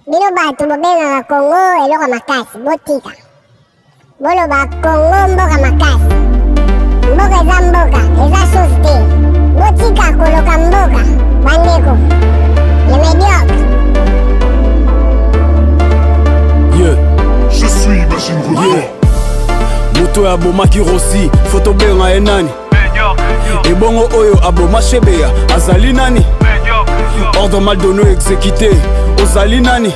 Bino bato bobenga Congo eloko makasi botika. Boloba Congo mboka makasi. Mboka eza mboka, eza chose te. Botika koloka mboka, bandeko. Les médiocres. Yeah. Je suis Machine Gros. Yeah. Moto ya bomaki Rossi, photo benga enani. Ebongo oyo aboma Shebeya, azali nani? Ordre mal donné exécuté, ozali nani?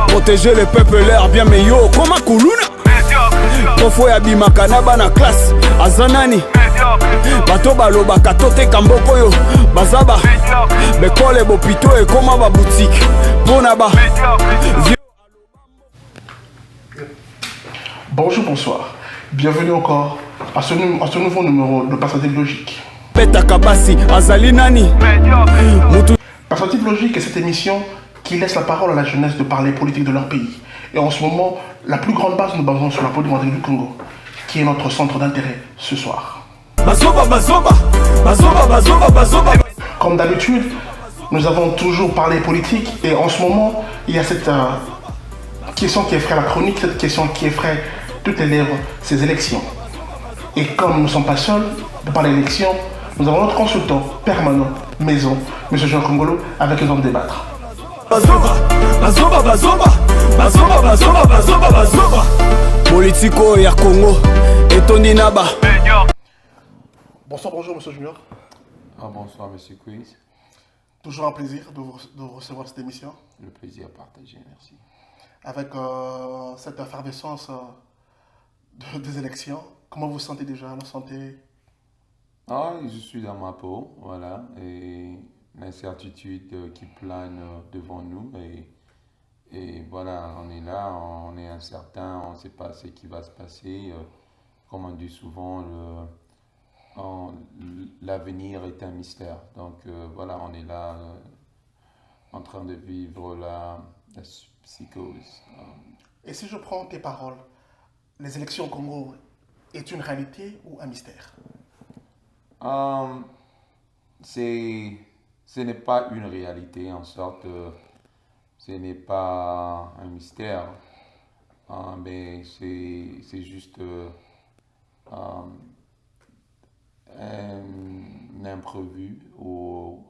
Protéger le peuple l'air bien mais yo, koma kuluna. Profo ya bimaka na bana classe, azanani? Bato balobaka toteka mboko yo, bazaba. Bekole bopito e koma ba boutique, pona ba. Bonjour, bonsoir. Bienvenue encore à ce nouveau numéro de Perspective Logique. Perspective Logique est cette émission qui laisse la parole à la jeunesse de parler politique de leur pays. Et en ce moment, la plus grande base nous basons sur la politique du Congo, qui est notre centre d'intérêt ce soir. Comme d'habitude, nous avons toujours parlé politique et en ce moment, il y a cette question qui effraie la chronique, cette question qui effraie toutes les lèvres, ces élections. Et comme nous ne sommes pas seuls pour parler d'élections, nous avons notre consultant permanent, maison, M. Jean Congolo, avec qui nous allons débattre. Politico ya Congo, etondi naba. Bonsoir, bonjour, M. Junior. Bonsoir, M. Quiz. Toujours un plaisir de vous recevoir cette émission. Le plaisir partagé, merci. Avec cette effervescence des élections, comment vous sentez déjà, la santé? Je suis dans ma peau, voilà, et l'incertitude qui plane devant nous, et voilà, on est là, on est incertain, on ne sait pas ce qui va se passer. Comme on dit souvent, l'avenir est un mystère. Donc voilà, on est là en train de vivre la psychose. Et si je prends tes paroles, les élections au Congo est une réalité ou un mystère? Ce n'est pas une réalité, en sorte, ce n'est pas un mystère, mais c'est juste un imprévu, ou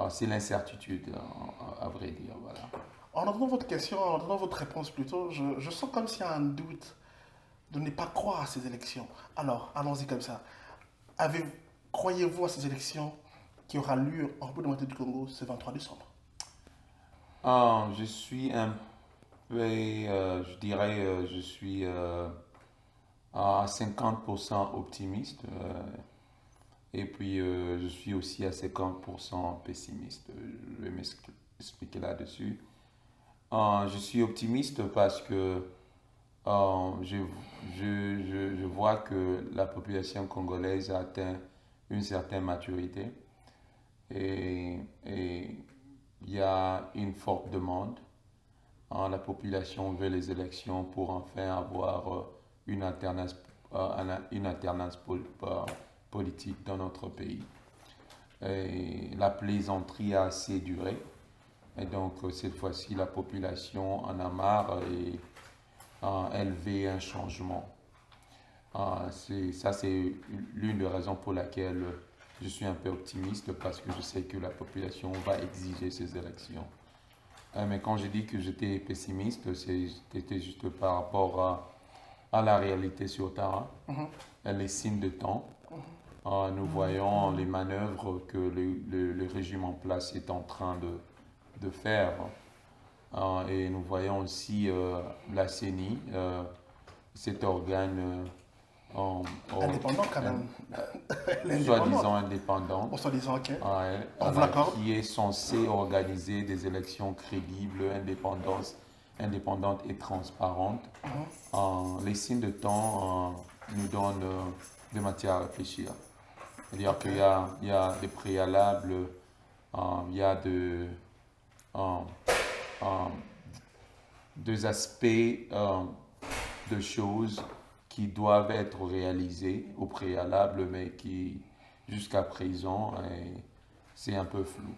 c'est l'incertitude, à vrai dire, voilà. En entendant votre question, en entendant votre réponse plutôt, je sens comme s'il y a un doute de ne pas croire à ces élections. Alors, allons-y comme ça. Croyez-vous à ces élections qui aura lieu en République démocratique du Congo ce 23 décembre? Je suis un peu, je dirais, je suis à 50% optimiste, et puis je suis aussi à 50% pessimiste. Je vais m'expliquer là-dessus. Je suis optimiste parce que je vois que la population congolaise a atteint une certaine maturité, et il y a une forte demande. La population veut les élections pour enfin avoir une alternance politique dans notre pays. Et la plaisanterie a assez duré. Et donc, cette fois-ci, la population en a marre et elle veut un changement. Ça, c'est l'une des raisons pour laquelle je suis un peu optimiste, parce que je sais que la population va exiger ces élections. Mais quand je dis que j'étais pessimiste, c'était juste par rapport à la réalité sur le terrain, les signes de temps. Nous voyons les manœuvres que le régime en place est en train de faire. Et nous voyons aussi la CENI, cet organe indépendant quand même. Soi-disant indépendant. Soi-disant, ok. Qui est censé organiser des élections crédibles, indépendantes et transparentes. Les signes de temps nous donnent de matière à réfléchir. C'est-à-dire qu'il y a des préalables, il y a deux aspects de choses qui doivent être réalisés au préalable, mais qui, jusqu'à présent, c'est un peu flou.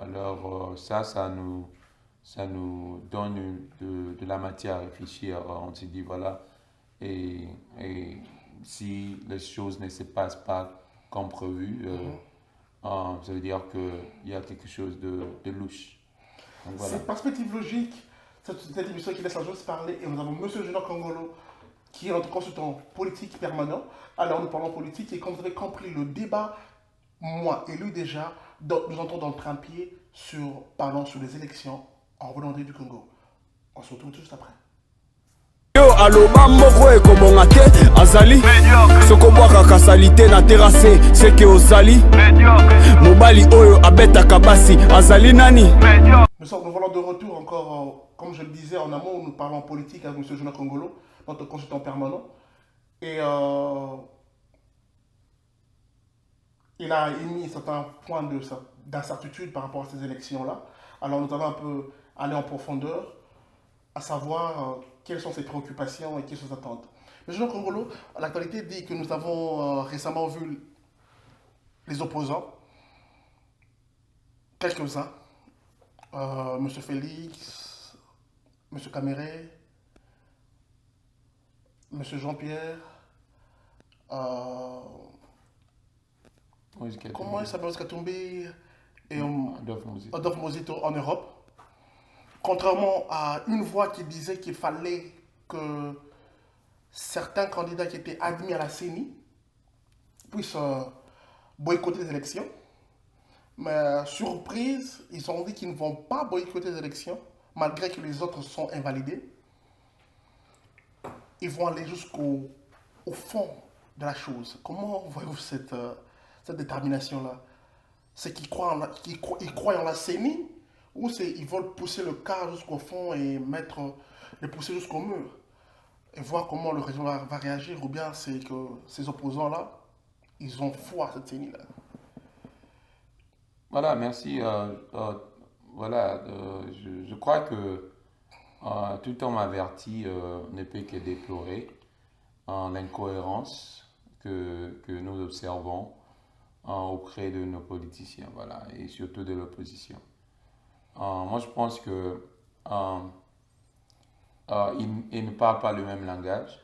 Alors ça nous donne de la matière à réfléchir. On se dit, voilà, et si les choses ne se passent pas comme prévu, ça veut dire qu'il y a quelque chose de louche. Donc, voilà. Cette perspective logique, cette émission qui laisse la chose parler, et nous avons M. Junior Kongolo, qui est notre consultant politique permanent. Alors nous parlons politique, et comme vous avez compris le débat, moi et lui déjà, nous entrons dans le train-pied parlant sur les élections en Rwanda du Congo. On se retrouve juste après. Yo aloba moko ekobonga te azali sokobwaka kasalite na terase seke ozali mobali oyo abetaka basi azali nani. Nous voilà de retour encore, comme je le disais en amont, nous parlons politique avec M. Junior Kongolo, notre consultant permanent. Et il a émis certains points d'incertitude par rapport à ces élections-là. Alors nous allons un peu aller en profondeur, à savoir quelles sont ses préoccupations et quelles sont ses attentes. M. Junior Kongolo, l'actualité dit que nous avons récemment vu les opposants, quelques-uns, M. Félix, M. Caméré, M. Jean-Pierre, comment il s'appelle Moïse Katumbi et Adolphe Mozito en Europe. Contrairement à une voix qui disait qu'il fallait que certains candidats qui étaient admis à la CENI puissent boycotter les élections. Mais surprise, ils ont dit qu'ils ne vont pas boycotter les élections, malgré que les autres sont invalidés. Ils vont aller jusqu'au fond de la chose. Comment voyez-vous cette détermination-là? C'est qu'ils croient en la CENI, ou ils veulent pousser le cas jusqu'au fond et les pousser jusqu'au mur et voir comment le régime va réagir, ou bien c'est que ces opposants-là, ils ont foi à cette CENI-là. Voilà, merci. Voilà, je crois que tout homme averti ne peut que déplorer l'incohérence que nous observons auprès de nos politiciens, voilà, et surtout de l'opposition. Moi, je pense que ils ne parlent pas le même langage,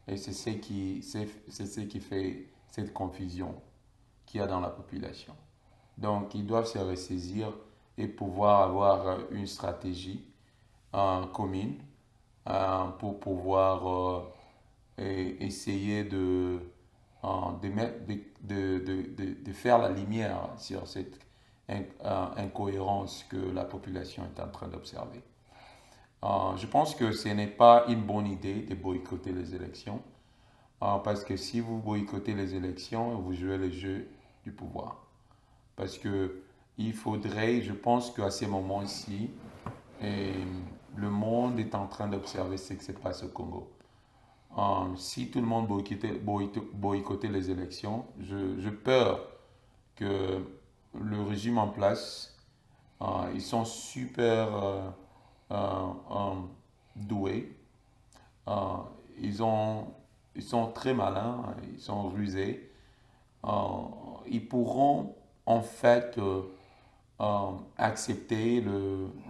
et c'est ce qui fait cette confusion qu'il y a dans la population. Donc, ils doivent se ressaisir et pouvoir avoir une stratégie commune pour pouvoir essayer de faire la lumière sur cette incohérence que la population est en train d'observer. Je pense que ce n'est pas une bonne idée de boycotter les élections, parce que si vous boycottez les élections, vous jouez le jeu du pouvoir. Parce que il faudrait, je pense qu'à ces moments-ci, le monde est en train d'observer ce qui se passe au Congo. Si tout le monde boycottait les élections, je peur que le régime en place, ils sont super doués, ils sont très malins, ils sont rusés, ils pourront en fait accepter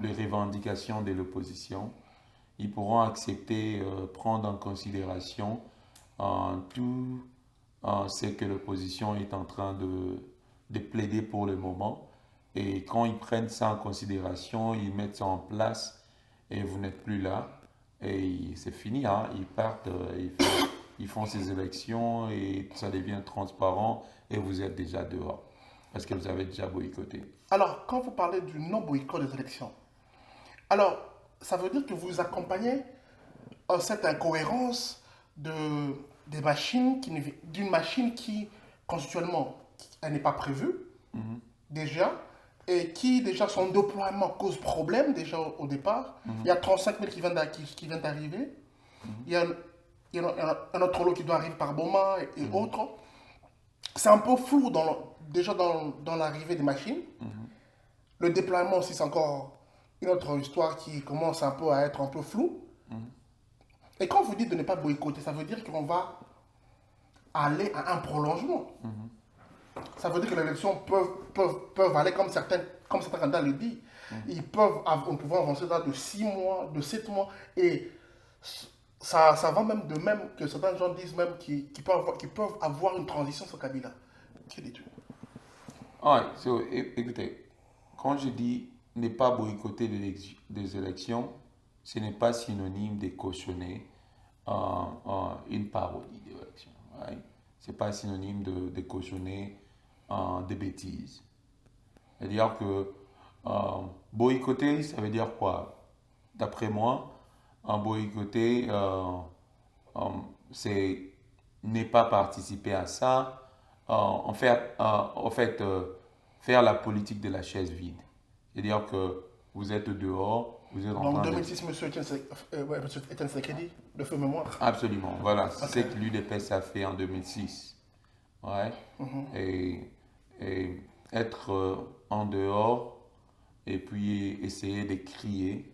les revendications de l'opposition. Ils pourront accepter, prendre en considération tout ce que l'opposition est en train de plaider pour le moment. Et quand ils prennent ça en considération, ils mettent ça en place et vous n'êtes plus là. Et c'est fini, hein? Ils partent, ils font ces élections et ça devient transparent et vous êtes déjà dehors. Parce que vous avez déjà boycotté. Alors, quand vous parlez du non-boycott des élections, alors, ça veut dire que vous accompagnez cette incohérence d'une machine qui, constitutionnellement, elle n'est pas prévue, déjà, et qui, déjà, son déploiement cause problème, déjà, au départ. Il y a 35 000 qui viennent d'arriver. Il y a un autre lot qui doit arriver par Boma et autres. C'est un peu flou déjà dans l'arrivée des machines. Le déploiement aussi, c'est encore une autre histoire qui commence un peu à être un peu floue. Et quand vous dites de ne pas boycotter, ça veut dire qu'on va aller à un prolongement. Ça veut dire que les élections peuvent aller comme certains comme certains candidats le disent, on peut avancer là de 6 mois, de 7 mois, et ça va même de même que certains gens disent même qu'ils peuvent avoir une transition sur Kabila. Que dis-tu? Écoutez, quand je dis ne pas boycotter des élections, ce n'est pas synonyme de cautionner une parodie d'élection. Right? Ce n'est pas synonyme de cautionner des bêtises. C'est-à-dire que boycotter, ça veut dire quoi? D'après moi, boycotter, c'est ne pas participer à ça, en fait, faire la politique de la chaise vide. C'est-à-dire que vous êtes dehors, vous êtes en Donc train 2006, M. Etienne Sekedi, de feu mémoire. Absolument, voilà. C'est ce que l'UDPS a fait en 2006. Ouais. Et être en dehors et puis essayer de crier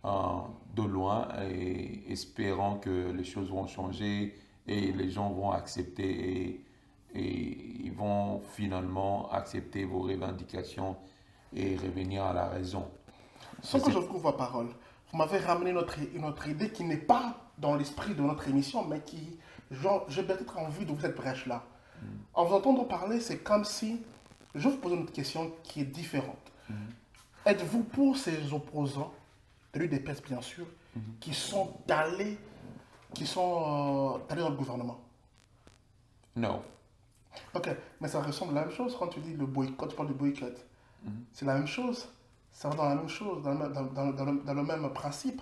de loin et espérant que les choses vont changer et les gens vont accepter et ils vont finalement accepter vos revendications et revenir à la raison. Sans que je trouve la parole, vous m'avez ramené notre idée qui n'est pas dans l'esprit de notre émission, mais qui, genre, j'ai peut-être envie d'ouvrir cette brèche-là. En vous entendant parler, c'est comme si, je vais vous poser une autre question qui est différente. Êtes-vous pour ces opposants, de l'UDPS bien sûr, qui sont allés dans le gouvernement? Non. Ok, mais ça ressemble à la même chose quand tu dis le boycott, tu parles de boycott. C'est la même chose. Ça va dans la même chose, dans le même principe.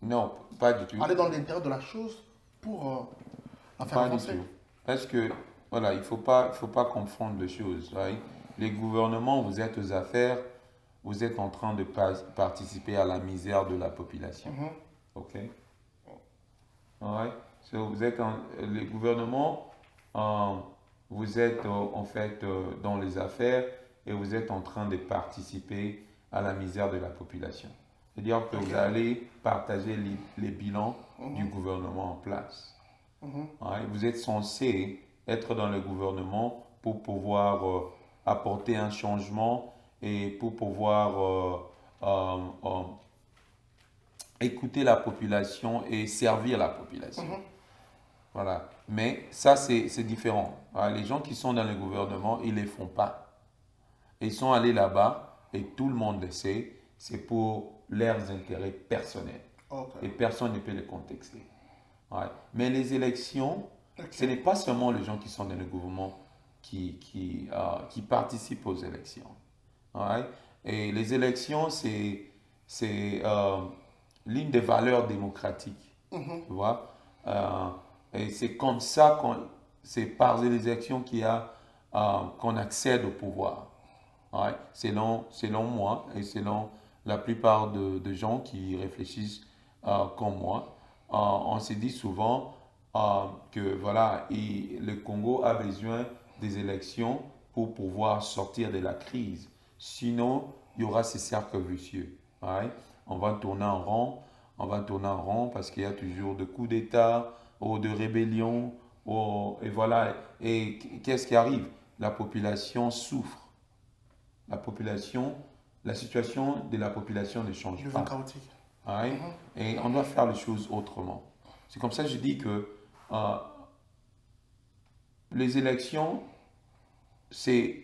Non, pas du tout. Aller dans l'intérieur de la chose pour la faire Pas avancer. du tout. Parce que, voilà, il ne faut pas confondre les choses. Right? Les gouvernements, vous êtes aux affaires, vous êtes en train de participer à la misère de la population. OK? Alright? So, les gouvernements, vous êtes en fait dans les affaires et vous êtes en train de participer à la misère de la population. C'est-à-dire que vous allez partager les bilans du gouvernement en place. Alright? Vous êtes censé être dans le gouvernement pour pouvoir apporter un changement et pour pouvoir écouter la population et servir la population. Voilà. Mais ça, c'est différent. Voilà. Les gens qui sont dans le gouvernement, ils ne les font pas. Ils sont allés là-bas et tout le monde le sait, c'est pour leurs intérêts personnels. Et personne ne peut les contexter. Ouais. Mais les élections, ce n'est pas seulement les gens qui sont dans le gouvernement qui participent aux élections. Ouais. Et les élections, c'est l'une des valeurs démocratiques. Tu vois? Et c'est comme ça, c'est par les élections qu'on accède au pouvoir. Ouais. Selon moi et selon la plupart de gens qui réfléchissent comme moi, on se dit souvent que voilà, le Congo a besoin des élections pour pouvoir sortir de la crise. Sinon, il y aura ces cercles vicieux. Ouais. On va tourner en rond, parce qu'il y a toujours des coups d'État ou de rébellions. Et voilà. Et qu'est-ce qui arrive? La population souffre. La situation de la population ne change pas. Chaotique. Ouais. Et on doit faire les choses autrement. C'est comme ça que je dis que les élections, c'est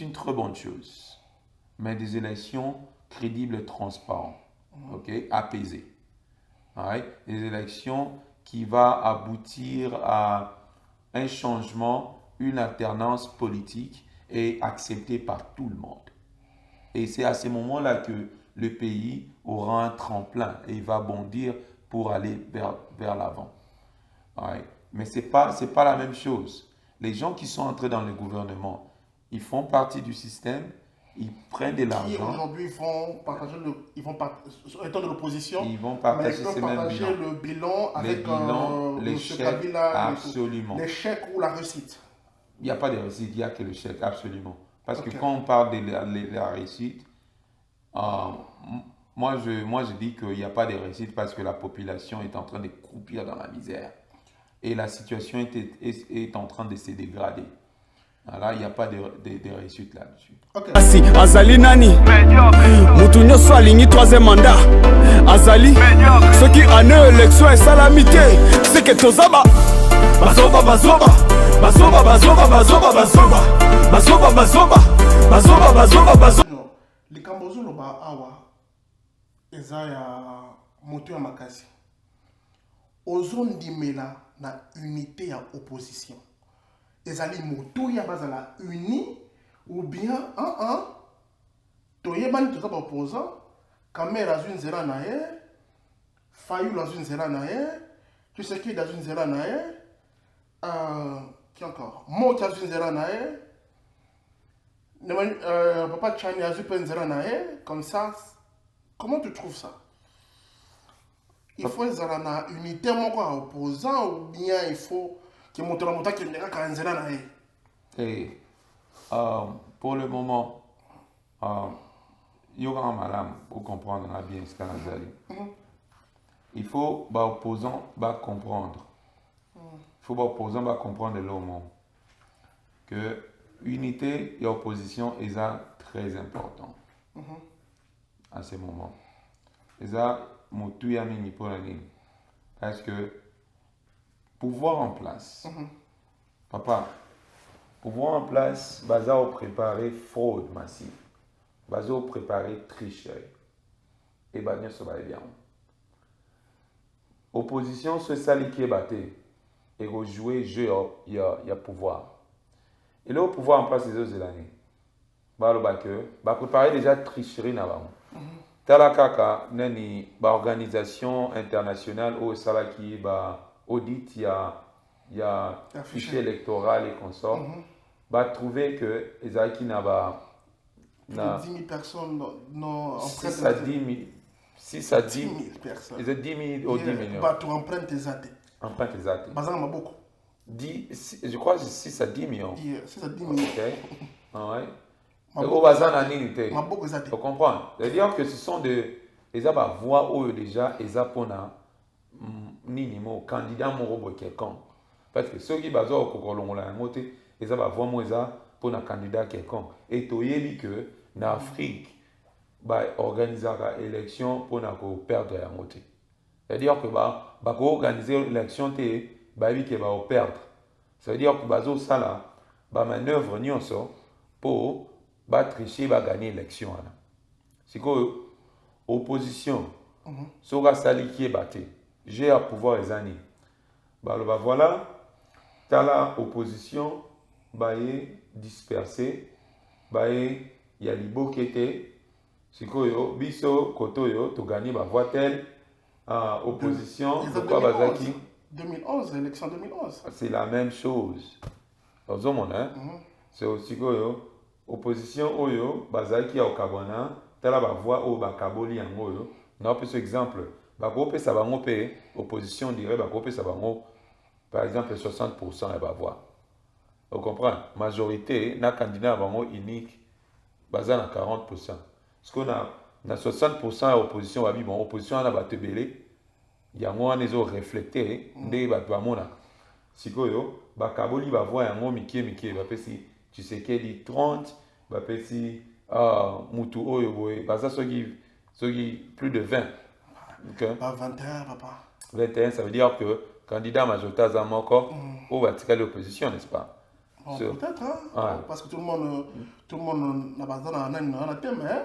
une très bonne chose. Mais des élections crédibles et transparentes, apaisées. Ouais. Des élections qui vont aboutir à un changement, une alternance politique et acceptée par tout le monde. Et c'est à ce moment-là que le pays aura un tremplin et il va bondir pour aller vers l'avant. Ouais. Mais ce n'est pas la même chose. Les gens qui sont entrés dans le gouvernement, ils font partie du système, ils prennent de l'argent. Qui aujourd'hui étant de l'opposition, ils vont partager ces mêmes bilans. Le bilan avec l'échec, absolument. L'échec ou la réussite. Il n'y a pas de réussite, il n'y a que l'échec, absolument. Parce que quand on parle de la réussite, moi je dis qu'il n'y a pas de réussite parce que la population est en train de croupir dans la misère. Et la situation est en train de se dégrader. Là, il n'y a pas de réussite là-dessus. Ok. Asi azali nani mutu nyonso alingi troisième mandat azali soki ane élection esalami te seke tozaba bazoba bazoba bazoba bazoba bazoba bazoba bazoba bazoba bazoba bazoba bazoba. Non, likambo ozoloba awa eza ya moto ya makasi ozondimela na unité ya opposition ezali moto ya bazala uni ou bien toyebani toza baopposant Kamera azwi nzela na ye Fayulu azwi nzela na ye Tshisekedi azwi nzela na ye qui encore Moki azwi nzela na ye Papa Tchani azwi pe nzela na ye comme ça. Comment tu trouves ça? Il faut ezala na unité moko ya opposant ou bien il faut que moto na moto akende kaka nzela na ye? Et pour le moment, il y aura un malade pour comprendre bien ce qu'on a dit. Il faut que l'opposant comprendre. Il faut que l'opposant comprendre le moment. Que l'unité et l'opposition est très important à ce moment. C'est ça, mon tout y a mis pour la ligne. Parce que pouvoir en place, papa, pouvoir en place, baza au préparer fraude massive, baza au préparer tricherie, et bien ça va bien. Opposition se sali qui est batté, et rejouer jeu, il y a pouvoir. Et là, au pouvoir en place des autres années, bah préparer déjà tricherie n'avant. Tala kaka nani ba organisation internationale au salaki ba audit il y a fichier électoral et consorts. Va trouver que Ezaki n'a pas 10 000 personnes non 6 à 10 000 6 à 10 000 personnes. Ils ont 10 000 ou 10 millions. Bah tu empruntes tes athées. Emprunte tes athées. Bah ça m'a beaucoup. Je crois que c'est 6 à 10 millions. 6 à 10 millions. Ok. Ah ouais. Au bazar en unité. Ma beaucoup athées. Tu comprends? C'est-à-dire que ce sont des voix où déjà ezapona minimo candidat morobo quelqu'un. Parce que ceux qui bazar au kokolongola ngote ils ont voix moi pour un candidat quelqu'un. Et tu sais que en Afrique, organiser une élection pour perdre la moitié. C'est-à-dire que organiser l'élection pour perdre. C'est-à-dire que ça là, manœuvre pour tricher et gagner l'élection. C'est que l'opposition, si on a qui est battu, j'ai à pouvoir les années. Voilà, tu as l'opposition. Dispersé, il y a les beaux qui étaient, c'est que biso kotoyo to gagné ma voix telle opposition. 2011, élection 2011. C'est la même chose. Dans ce monde, c'est aussi que opposition oyo bazaki au Kabana, tala ba voix au bakaboli en oyo. On a plus exemple, bakope ça va ngopé opposition dirait bakope ça va ngo par exemple 60% et ba voix. Vous comprenez? Majorité, na candidat unique, basé à 40%. Parce qu'on a 60% d'opposition, opposition à la batebele, il y a moins les autres reflétés, des batbamona. Si koyo, bakaboli va voir un mot miki, bapesi, tu sais qu'il dit 30, bapesi, mutu oyo boy, basa sogi plus de 20. Okay. 21, papa. 21, ça veut dire que candidat majoritaire à encore, ou va l'opposition, n'est-ce pas? Peut-être, hein? Parce que tout le monde n'a pas un thème, hein?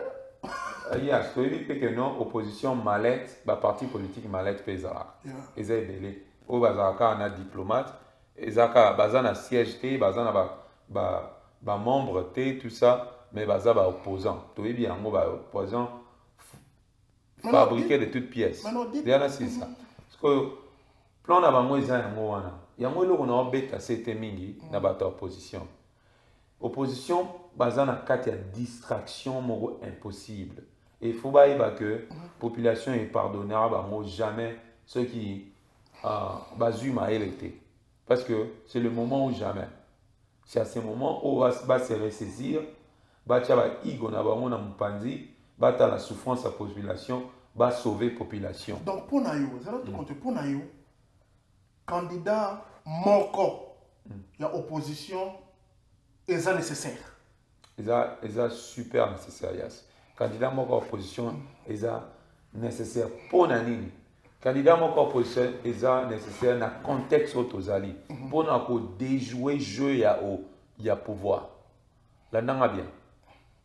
Il y a que non, opposition mallette, parti politique mallette pesara. Ils ont belé. Au bazaka, on a diplomate. Ils ont siège, ils ont membre, tout ça, mais ils ont opposant. Tout est bien, ils ont opposant fabriqué de toutes pièces. C'est ça. Parce que plan d'avancer, ils ont il y a un peu de cette mingi na bata opposition. Opposition, basée na carte de distraction impossible. Et il faut que la population est pardonnable jamais ceux qui basu ma été. Parce que c'est le moment où jamais. C'est à ce moment où on va se ressaisir, va igo na bango na mpanzi, va la souffrance de la population, va sauver la population. Donc pour nayo, pour nayo, candidat moko, il y a opposition, Et ça nécessaire. C'est super nécessaire. Yes. Candidat moko opposition est nécessaire pour nani. Candidat moko opposition est nécessaire dans le contexte où tozali pour déjouer jeu ya pouvoir. Là nanga bien.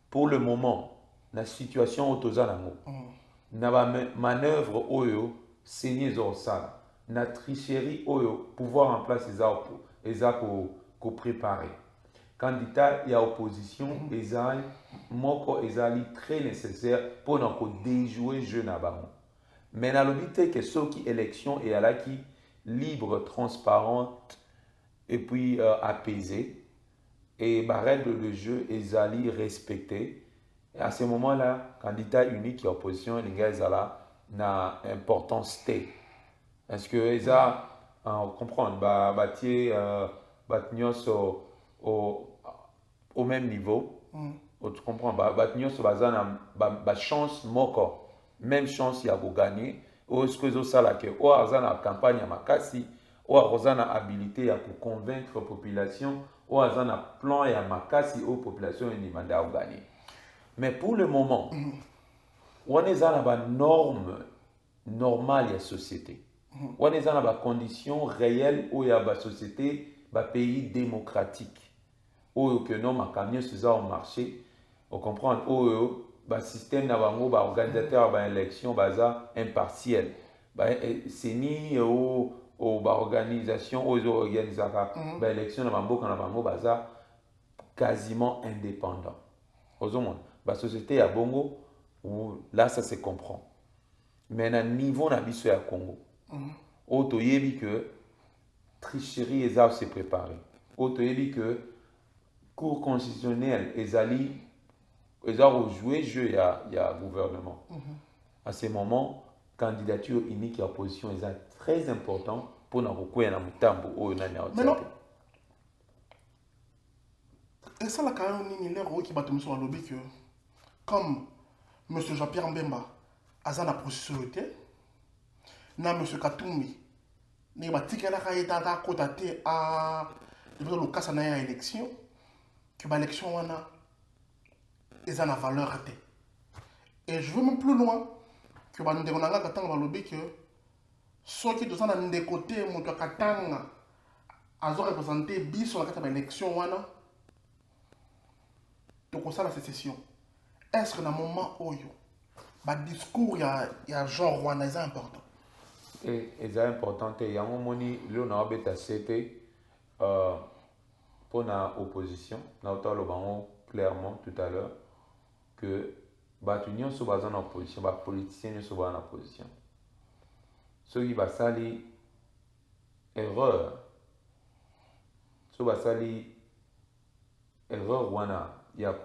Pour le moment, la situation où tozali na ba manœuvre oyo signé zo sala. Na tricherie oyo pouvoir en place eza ko préparer. Candidat et opposition, moko ezali très nécessaire pour nous déjouer jeu na bango. Mais na l'obité que ceux qui élection et à la qui libre, transparente et puis apaisée et bah, règle de jeu ezali respectée. Et à ce moment-là, candidat unique et opposition, les gars ezala na importance T. Est-ce que eza comprendre bah tie au même niveau, tu comprends, bah chance moko, même chance il y a pour gagner, ou est-ce que ça là que ou la campagne à makasi, ou la habilité pour convaincre la population, ou la plan et à makasi aux populations et demander à gagner. Mais pour le moment, on est dans la norme normale de la société. On est dans la condition réelle où il y a la société, un pays démocratique. Où que non, ma camion se au marché, on comprend, où le système d'organisateur organisateur d'élection impartiel. C'est ni aux organisations, aux organisateurs d'élection quasiment indépendant. La société à Bongo, là ça se comprend. Mais à niveau de Congo, où tu as que tricherie et ça se préparer. Où tu as que Cour constitutionnelle, ils ont joué jeu il y a gouvernement. À ce moment, candidature unique et opposition est très important pour nous recourir dans le temps où on a maintenant, et ça, la carrière ni l'air qui bat sur le lobby que comme M. Jean-Pierre Mbemba a la possibilité, na M. Katumbi, ne ba tikela ka eta ta kotate à le cas na élection. Que l'élection est en valeur. Et je veux même plus loin que nous devons lobby que ceux qui sont dans des côtés, nous devons représenter sur l'élection. Donc, ça la sécession. Est-ce que dans le moment où le discours, il y a genre Rwanda, c'est important? Et c'est important. Il y a un moment où c'était pour l'opposition, nous avons clairement tout à l'heure que les gens sont en opposition, les politiciens sont en opposition. Ceux qui ont fait erreur, ceux qui ont fait erreur, il y a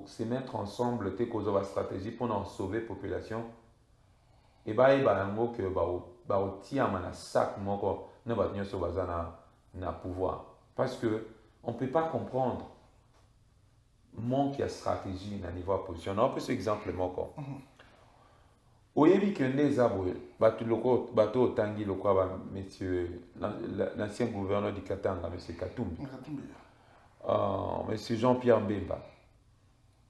se mettre ensemble, une stratégie pour sauver la population. Et il y a que tient un sac, nous avons na pouvoir. Parce qu'on ne peut pas comprendre manque de stratégie à niveau opposition. On peut ce exemple encore. Au début que les aboués, bateau tangi le quoi monsieur l'ancien gouverneur du Katanga, monsieur Katumbi. Monsieur Jean-Pierre Mbemba.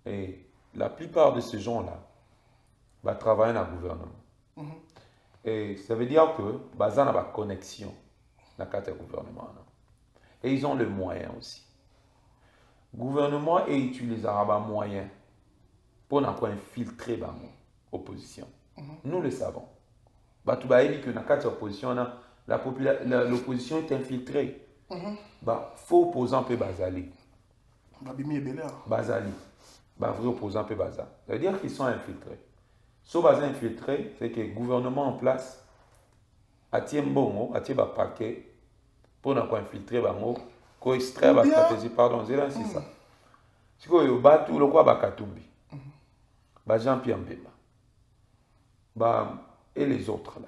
Et la plupart de ces gens-là travaillent dans le gouvernement. Et ça veut dire que ils ont une connexion dans le gouvernement. Et ils ont le moyen aussi. Le gouvernement utilise les moyens pour infiltrer l'opposition. Nous le savons. Tu vas dire que dans l'opposition, l'opposition est infiltrée. Il faut opposer un peu Bazali. Bazali. Vrai opposant un peu Bazali. Ça veut dire qu'ils sont infiltrés. Si ils sont infiltrés, c'est que le gouvernement en place a un bon paquet pour infiltrer pour extraire la stratégie. Pardon, c'est ça. Si vous avez tout le quoi Katumbi, Jean-Pierre Mbemba, et les autres là,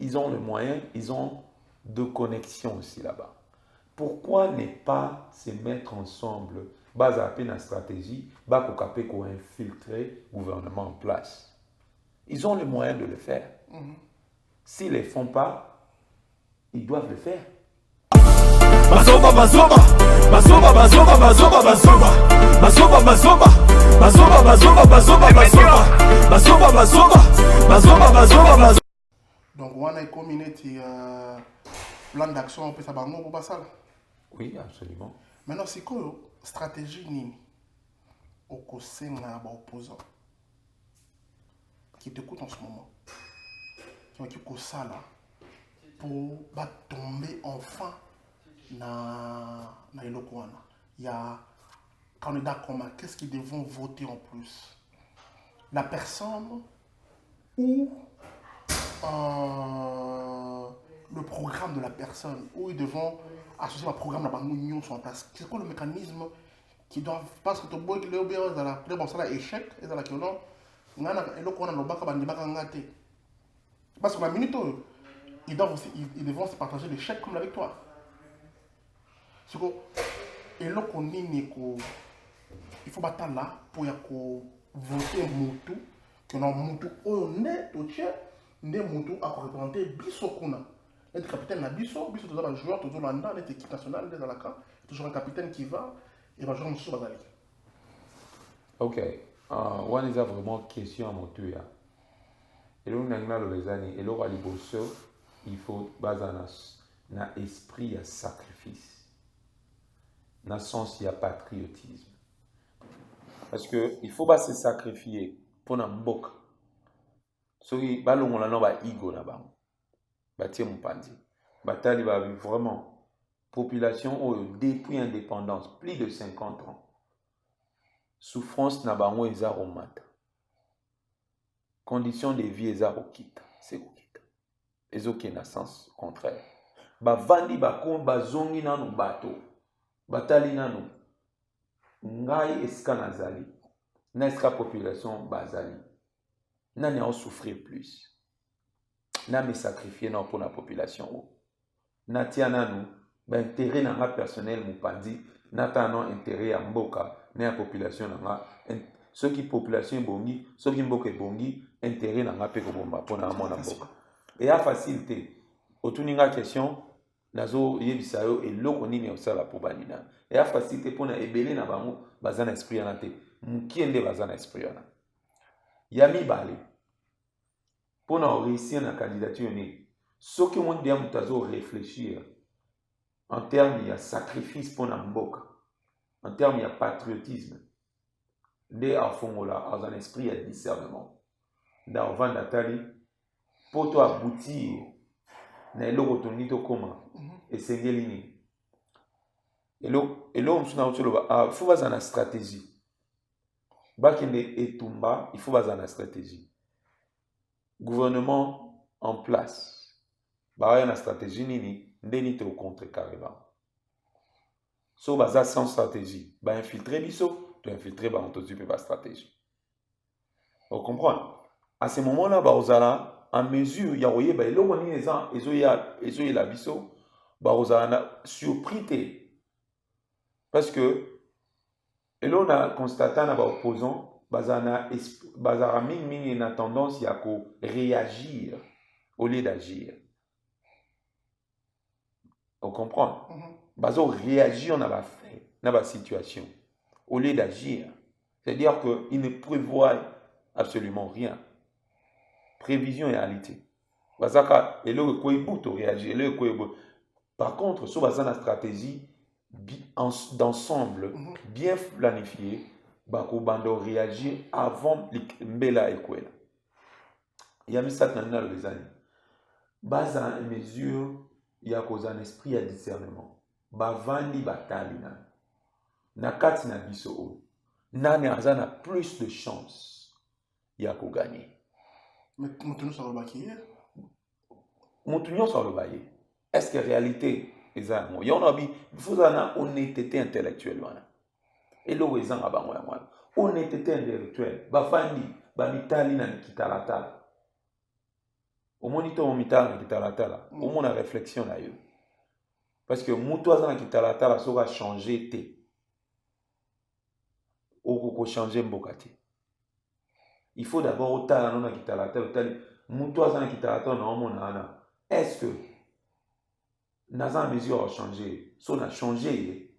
ils ont le moyen, ils ont de connexions aussi là-bas. Pourquoi ne pas se mettre ensemble, baser la stratégie, pour infiltrer le gouvernement en place? Ils ont le moyen de le faire. S'ils ne le font pas, ils doivent le faire. bazoba bazoba bazoba bazoba bazoba bazoba bazoba bazoba bazoba bazoba bazoba bazoba bazoba bazoba bazoba bazoba. Donc on a combiné plan d'action on peut ça bango pour ça. Oui, absolument. Maintenant c'est quoi stratégie nini au conseil na ba opposant qui t'écoute en ce moment qui ko ça là pour ba tomber enfin na eloko wana. Il y a candidat commun, qu'est-ce qu'ils devront voter en plus? La personne ou le programme de la personne, où ils devront associer le programme à la union sur place. C'est quoi le mécanisme qui doivent, parce que tout le monde est dans la bon, ça échec et dans la question on a le bac à ngate parce que la minute ils doivent aussi ils devront se partager l'échec comme la victoire. C'est quoi et là qu'on il faut battre là pour voter Moutou que non Moutou honnête au tien ne Moutou a représenté biso kuna être capitaine na biso toujours un joueur toujours dans notre équipe nationale dans la camp toujours un capitaine qui va et va jouer sur bazali. OK. On a vraiment question à Moutou ya. Et là on a les années et là à liboso il faut basanas na esprit à sacrifice. Na sens il y a patriotisme. Parce que il faut pas se sacrifier pour na mbok. Soki balongola no ba ego na bango. Batie mupandi. Batali ba vraiment population depuis indépendance plus de 50 ans. Souffrance na bango eza romata. Conditions de vie eza okita, c'est okita. Ezoki na sens contraire. Ba vandi ba kon bazongi nanu bato. Batali nanu ngai eska nazali na eska population bazali nani a souffrir plus na me sacrifier na pour la population na tia nanu ba intérêt na nga personnel mupandi na ta non intérêt ya mboka na ya population na nga ceux qui population bongi ceux qui mboka bongi intérêt na nga pe ko bomba pour na mona mboka et a facilité otuninga question nazo yebisa yo eloko nini osala po banina et a facilité pour na ebele na bango bazana esprit yana te mukiende bazana esprit yana yami bale pour na réussir na candidature ni soki monde ya mutazo réfléchir en termes de sacrifice pour na mboka en termes de patriotisme de afongola dans un esprit de discernement dans vanda tali pour toi aboutir na eloko tongi to koma esengeli ni elo msuna utoloba faut baza na stratégie bakende etumba il faut baza na stratégie gouvernement en place ba na stratégie nini ndeni te au contre carrément so baza sans stratégie ba infiltrer biso to infiltrer ba ontozupe ba stratégie on comprend à ce moment là ba ozala en mesure ya oyeba eloko nini ezo la biso ba ozala surpris te parce que elon a constaté na ba opposant bazara mingi na tendance ya ko réagir au lieu d'agir. On comprend? Bazo réagir na ba fait, na ba situation au lieu d'agir. C'est-à-dire que il ne prévoit absolument rien. Prévision et réalité. Bazaka eloko ko ibuto réagir, eloko ko. Par contre, sur bazana stratégie d'ensemble bien planifié, bako bando réagir avant mbela ekwela. Il y a mis ça dans les années. Baza mesure il y a cause un esprit à discernement. Bavandi batalina. Nakati na biso. Nani azana plus de chance ya ko gagner. Mais Moutounio sur le baquet. Moutounio sur le baquet. Est-ce que réalité il faut avoir honnêteté intellectuelle. Et là, ils ont honnêteté intellectuelle. Bafandi, bamitali na kitalatala. Au moniteur au mitala na kitalatala. Au moins la réflexion là. Parce que moutoisa na kitalatala sera changé té. Au changer mbokati. Il faut d'abord otala na kitalatala otali moutoisa na kitalatala na omona ana. Est-ce que Naza mesure a changé. so na changé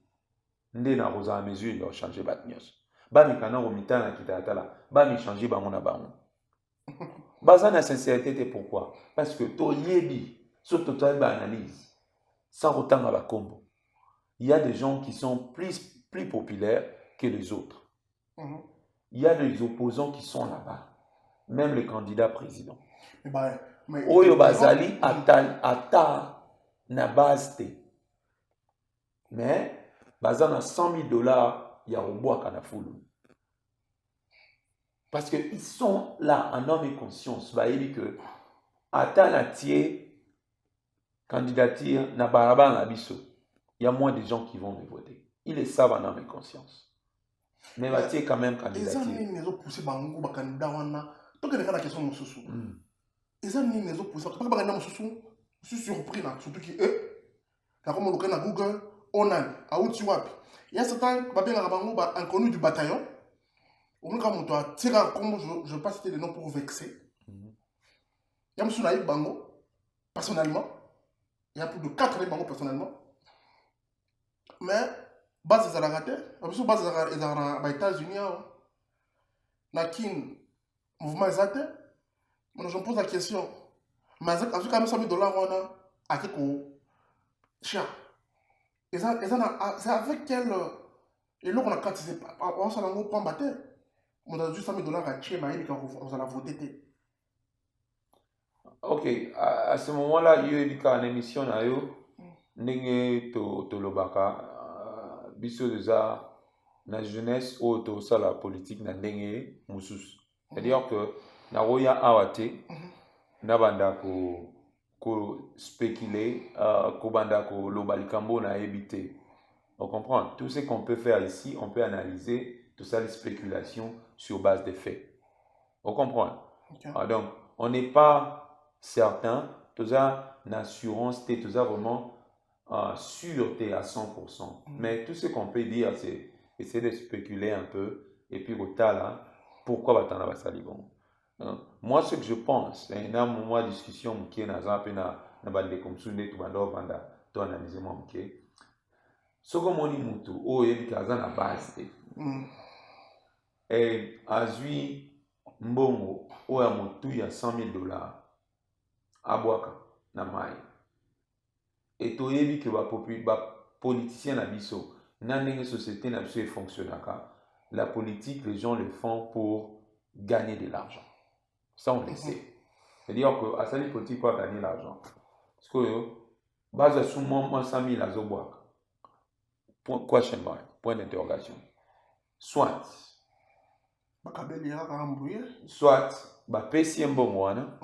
nde na rosa à mesure de changer batnyos ba mi kana romita na kitatala ba mi changer bango na bango baza na sincérité te pourquoi parce que to yebi so total ba analyse sans autant à la combo il y a des gens qui sont plus populaires que les autres. Il y a des opposants qui sont là-bas, même les candidats présidents. Oyo bazali ata na base te. Mais baza na $100,000 ya roboaka na fulu. Parce qu'ils sont là en homme et conscience. Bah, il dit que ata na tie candidature na baraba na biso. Il y a moins de gens qui vont me voter. Ils le savent en âme et conscience. Mais il y a quand même candidature. Ils ont poussé les candidats. Donc, il y a la question de Moussoussou. Ils ont poussé. Je suis surpris là. Surtout qu'eux, comme on le à Google, on a Aoutiwap. Il y a certains qui ont inconnu du bataillon. On a tiré comme je ne vais pas citer les noms pour vexer. Il y a M. Bango, personnellement. Il y a plus de 4 Bango personnellement. Mais, base des Aragatés, base des États-Unis, Nakin, mouvement Zate, je me pose la question, mais avec quand même $100,000, on a à quel cher. C'est avec quel. Et là, on a quand on s'en a pas battu. On a juste $100,000 à tuer, mais on a voté. Ok, à ce moment-là, il y a eu une émission, Nenge to lobaka biso déjà na jeunesse ou to ça la politique na ndenge mususu. C'est-à-dire que na roya awate na banda ko spéculer ko banda ko lobalikambo na éviter. On comprend tout ce qu'on peut faire ici, on peut analyser tout ça les spéculations sur base des faits. On comprend. Okay. Donc on n'est pas certain tout ça l'assurance tout ça vraiment sûreté à 100%. Mais tout ce qu'on peut dire, c'est essayer de spéculer un peu et puis au là, pourquoi Batana va salibon. Moi, ce que je pense, c'est un moment de discussion qui est dans un peu na balde comme sunde tu bando vanda to analyser moi ok. Ce que mon mutu o yebi kaza na base et azui mbongo o ya mutu ya $100,000 abwaka na mai. Et tu as vu que les politiciens na biso, dans une société na biso fonctionne. La politique, les gens le font pour gagner de l'argent. Ça, on le sait. C'est-à-dire que à la politique, pour gagner l'argent. Parce que, base à moi 100,000 à Zoboak. Question mark, point d'interrogation. Soit, PC Mbomwana,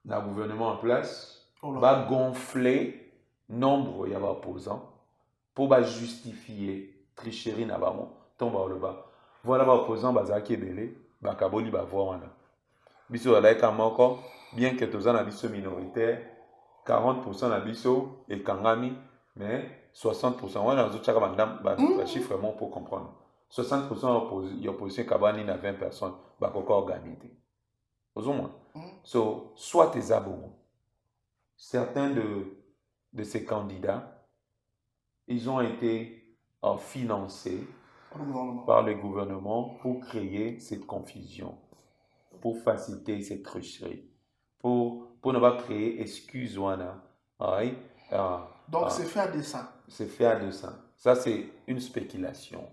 le gouvernement en place, va gonfler nombre ya opposants pour justifier tricherie na bango tomba le bas voilà ba opposants bazaki belé ba kaboli ba voana biso alaika moko bien que tozana biso minoritaire 40% na biso et kangami mais 60% wana zochaka ba chiffre vraiment pour comprendre 60% opposition kabani na 20 personnes ba koko organisé ozomwa so soit tes abos certains de ces candidats, ils ont été financés par le gouvernement pour créer cette confusion, pour faciliter cette tricherie, pour ne pas créer excuse. Donc c'est fait à dessein. C'est fait à dessein. Ça, c'est une spéculation.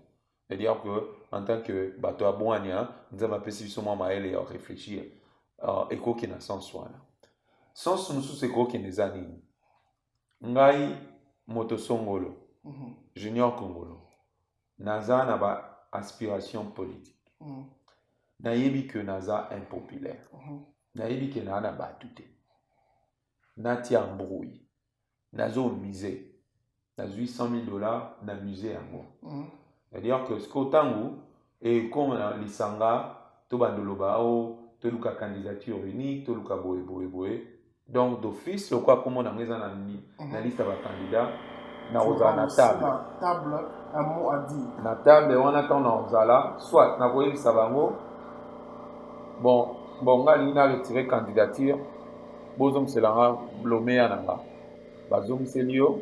C'est-à-dire que, en tant que bateau à Boania, nous avons réfléchir et quoi qu'il y a sens soit là. Sans nous c'est quoi qu'il y a des années. Ngai Motosongolo, Junior Congolo, Naza n'a pas aspiration politique. Naïbi que Naza impopulaire. Naïbi que Naza n'a pas douté. Natia embrouille. Nazo misé. Nazo $100,000 na musée à moi. C'est-à-dire que ce qu'autant et comme l'Isanga, Tobandoloba, Toluka candidature unique, Toluka boé. Donc, d'office, le quoi, comme on a mis dans la liste de candidats, na table, un mot à dire. Na table, on attend na soit na voyé sabango. Bon, on a retiré candidature. Bozom c'est la blomé à nanga. Bazom c'est lio.